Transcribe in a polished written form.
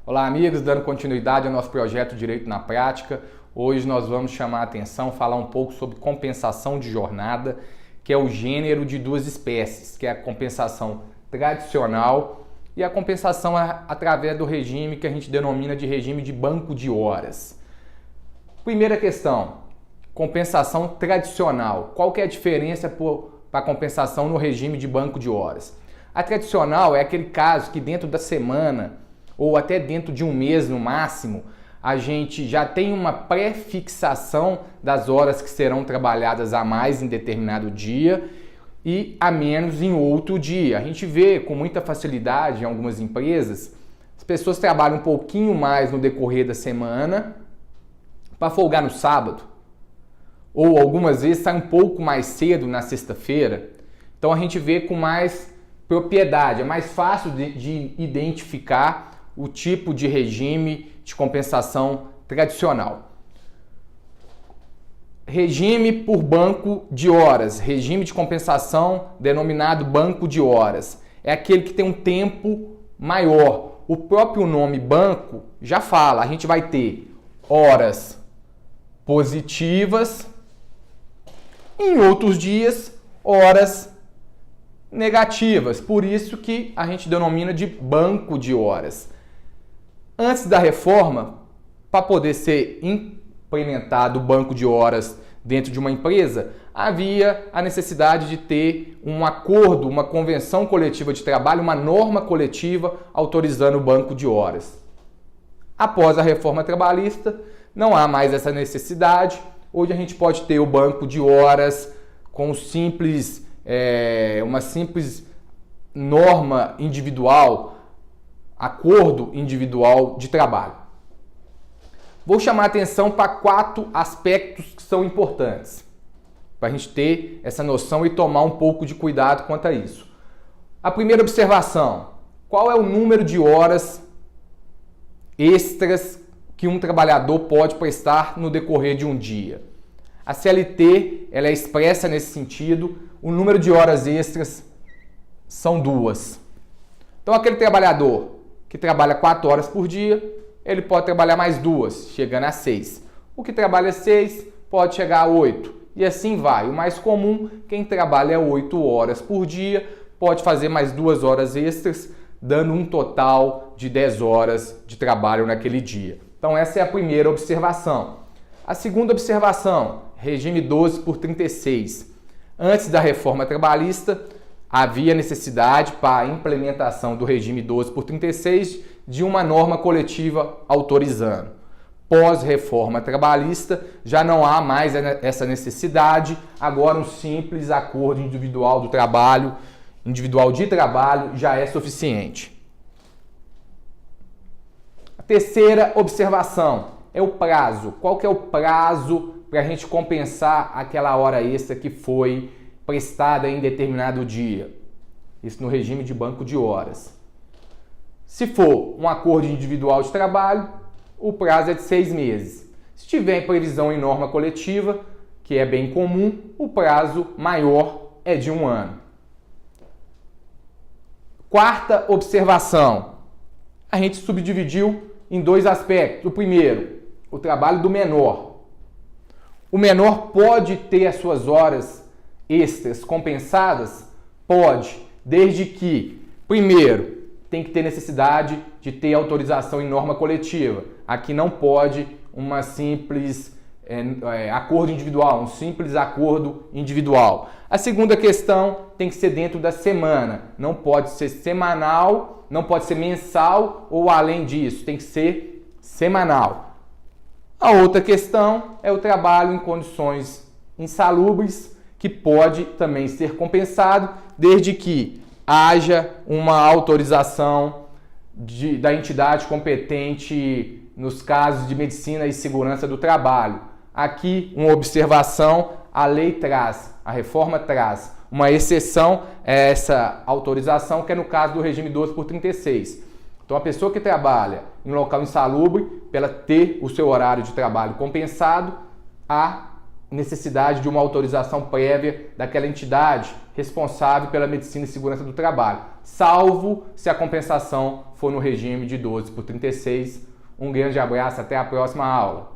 Olá, amigos, dando continuidade ao nosso projeto Direito na Prática. Hoje nós vamos chamar a atenção, falar um pouco sobre compensação de jornada, que é o gênero de duas espécies, que é a compensação tradicional e a compensação através do regime que a gente denomina de regime de banco de horas. Primeira questão, compensação tradicional. Qual que é a diferença para a compensação no regime de banco de horas? A tradicional é aquele caso que dentro da semana ou até dentro de um mês no máximo, a gente já tem uma pré-fixação das horas que serão trabalhadas a mais em determinado dia e a menos em outro dia. A gente vê com muita facilidade em algumas empresas, as pessoas trabalham um pouquinho mais no decorrer da semana para folgar no sábado, ou algumas vezes sai um pouco mais cedo na sexta-feira. Então a gente vê com mais propriedade, é mais fácil de identificar o tipo de regime de compensação tradicional. Regime por banco de horas, regime de compensação denominado banco de horas. É aquele que tem um tempo maior. O próprio nome banco já fala, a gente vai ter horas positivas, em outros dias, horas negativas. Por isso que a gente denomina de banco de horas. Antes da reforma, para poder ser implementado o banco de horas dentro de uma empresa, havia a necessidade de ter um acordo, uma convenção coletiva de trabalho, uma norma coletiva autorizando o banco de horas. Após a reforma trabalhista, não há mais essa necessidade. Hoje a gente pode ter o banco de horas com uma simples norma individual, acordo individual de trabalho. Vou chamar a atenção para 4 aspectos que são importantes, para a gente ter essa noção e tomar um pouco de cuidado quanto a isso. A primeira observação, qual é o número de horas extras que um trabalhador pode prestar no decorrer de um dia? A CLT ela é expressa nesse sentido, o número de horas extras são 2. Então aquele trabalhador que trabalha 4 horas por dia, ele pode trabalhar mais 2, chegando a 6. O que trabalha 6 pode chegar a 8 e assim vai. O mais comum, quem trabalha 8 horas por dia, pode fazer mais 2 horas extras, dando um total de 10 horas de trabalho naquele dia. Então essa é a primeira observação. A segunda observação, regime 12 por 36. Antes da reforma trabalhista, havia necessidade para a implementação do regime 12 por 36 de uma norma coletiva autorizando. Pós-reforma trabalhista, já não há mais essa necessidade, agora um simples acordo individual de trabalho já é suficiente. A terceira observação é o prazo. Qual que é o prazo para a gente compensar aquela hora extra que foi prestada em determinado dia? Isso no regime de banco de horas. Se for um acordo individual de trabalho, o prazo é de 6 meses. Se tiver previsão em norma coletiva, que é bem comum, o prazo maior é de 1 ano. Quarta observação, a gente subdividiu em 2 aspectos. O primeiro, o trabalho do menor. O menor pode ter as suas horas extras compensadas? Pode, desde que, primeiro, tem que ter necessidade de ter autorização em norma coletiva. Aqui não pode uma simples acordo individual, um simples acordo individual. A segunda questão tem que ser dentro da semana. Não pode ser semanal, não pode ser mensal ou além disso, tem que ser semanal. A outra questão é o trabalho em condições insalubres, que pode também ser compensado, desde que haja uma autorização da entidade competente nos casos de medicina e segurança do trabalho. Aqui, uma observação, a lei traz, a reforma traz uma exceção a essa autorização, que é no caso do regime 12 por 36. Então, a pessoa que trabalha em local insalubre, para ela ter o seu horário de trabalho compensado, há necessidade de uma autorização prévia daquela entidade responsável pela medicina e segurança do trabalho, salvo se a compensação for no regime de 12 por 36. Um grande abraço, até a próxima aula.